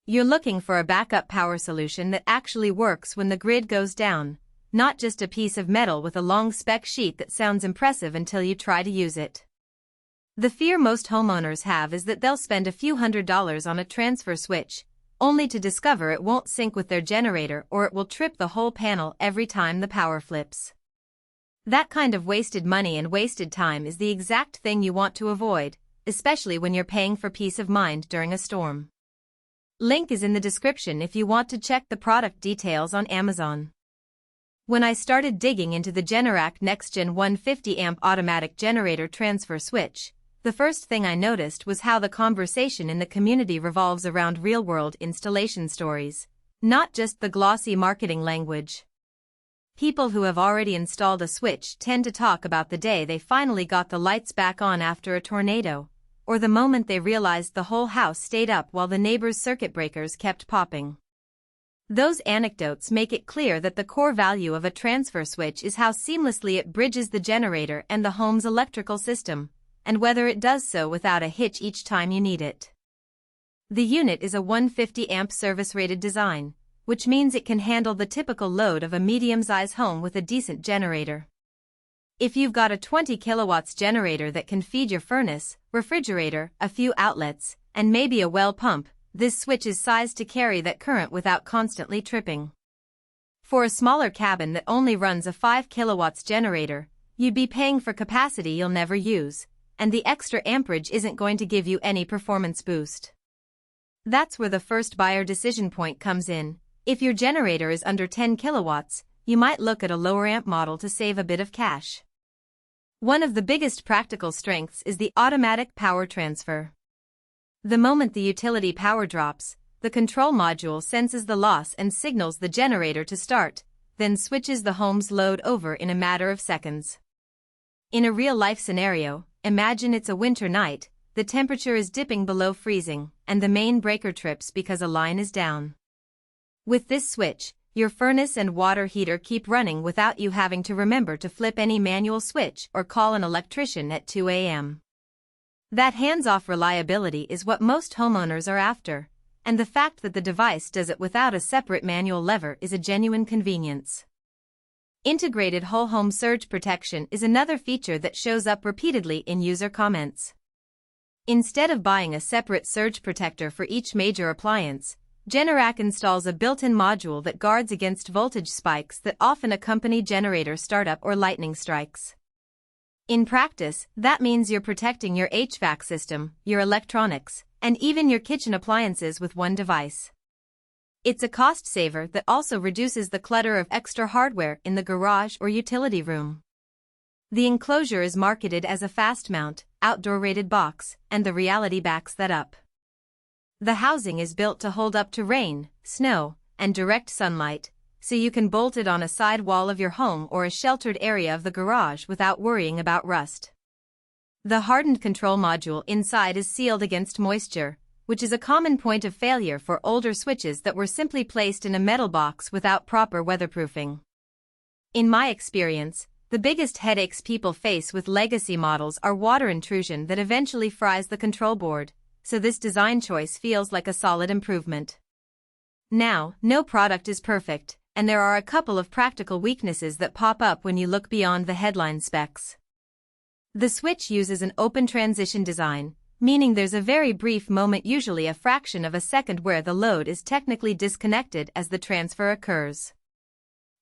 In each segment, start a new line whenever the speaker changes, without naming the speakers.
You're looking for a backup power solution that actually works when the grid goes down, not just a piece of metal with a long spec sheet that sounds impressive until you try to use it. The fear most homeowners have is that they'll spend a few $100s on a transfer switch, only to discover it won't sync with their generator or it will trip the whole panel every time the power flips. That kind of wasted money and wasted time is the exact thing you want to avoid, especially when you're paying for peace of mind during a storm. Link is in the description if you want to check the product details on Amazon. When I started digging into the Generac NextGen 150 amp automatic generator transfer switch, the first thing I noticed was how the conversation in the community revolves around real-world installation stories, not just the glossy marketing language. People who have already installed a switch tend to talk about the day they finally got the lights back on after a tornado, or the moment they realized the whole house stayed up while the neighbor's circuit breakers kept popping. Those anecdotes make it clear that the core value of a transfer switch is how seamlessly it bridges the generator and the home's electrical system, and whether it does so without a hitch each time you need it. The unit is a 150 amp service-rated design, which means it can handle the typical load of a medium-sized home with a decent generator. If you've got a 20 kilowatts generator that can feed your furnace, refrigerator, a few outlets, and maybe a well pump, this switch is sized to carry that current without constantly tripping. For a smaller cabin that only runs a 5 kilowatts generator, you'd be paying for capacity you'll never use, and the extra amperage isn't going to give you any performance boost. That's where the first buyer decision point comes in. If your generator is under 10 kilowatts, you might look at a lower amp model to save a bit of cash. One of the biggest practical strengths is the automatic power transfer. The moment the utility power drops, the control module senses the loss and signals the generator to start, then switches the home's load over in a matter of seconds. In a real-life scenario, imagine it's a winter night, the temperature is dipping below freezing, and the main breaker trips because a line is down. With this switch, your furnace and water heater keep running without you having to remember to flip any manual switch or call an electrician at 2 a.m. That hands-off reliability is what most homeowners are after, and the fact that the device does it without a separate manual lever is a genuine convenience. Integrated whole home surge protection is another feature that shows up repeatedly in user comments. Instead of buying a separate surge protector for each major appliance, Generac installs a built-in module that guards against voltage spikes that often accompany generator startup or lightning strikes. In practice, that means you're protecting your HVAC system, your electronics, and even your kitchen appliances with one device. It's a cost saver that also reduces the clutter of extra hardware in the garage or utility room. The Enclosure is marketed as a fast mount, outdoor-rated box, and the reality backs that up. The housing is built to hold up to rain, snow, and direct sunlight, so you can bolt it on a side wall of your home or a sheltered area of the garage without worrying about rust. The hardened control module inside is sealed against moisture, which is a common point of failure for older switches that were simply placed in a metal box without proper weatherproofing. In my experience, the biggest headaches people face with legacy models are water intrusion that eventually fries the control board, so this design choice feels like a solid improvement. Now, no product is perfect, and there are a couple of practical weaknesses that pop up when you look beyond the headline specs. The switch uses an open transition design, meaning there's a very brief moment, usually a fraction of a second, where the load is technically disconnected as the transfer occurs.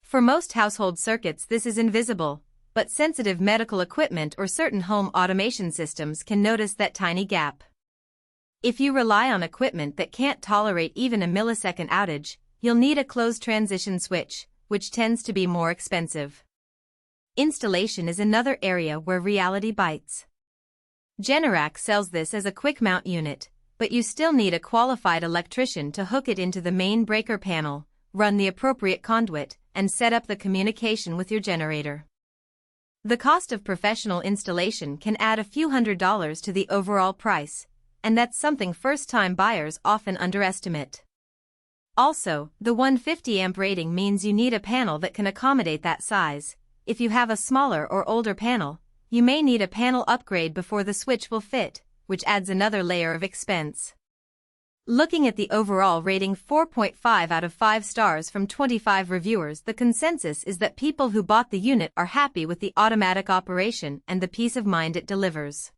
For most household circuits this is invisible, but sensitive medical equipment or certain home automation systems can notice that tiny gap. If you rely on equipment that can't tolerate even a millisecond outage, you'll need a closed transition switch, which tends to be more expensive. Installation is another area where reality bites. Generac sells this as a quick mount unit, but you still need a qualified electrician to hook it into the main breaker panel, run the appropriate conduit, and set up the communication with your generator. The cost of professional installation can add a few $100s to the overall price, and that's something first-time buyers often underestimate. Also, the 150 amp rating means you need a panel that can accommodate that size. If you have a smaller or older panel, you may need a panel upgrade before the switch will fit, which adds another layer of expense. Looking at the overall rating 4.5 out of 5 stars from 25 reviewers, the consensus is that people who bought the unit are happy with the automatic operation and the peace of mind it delivers.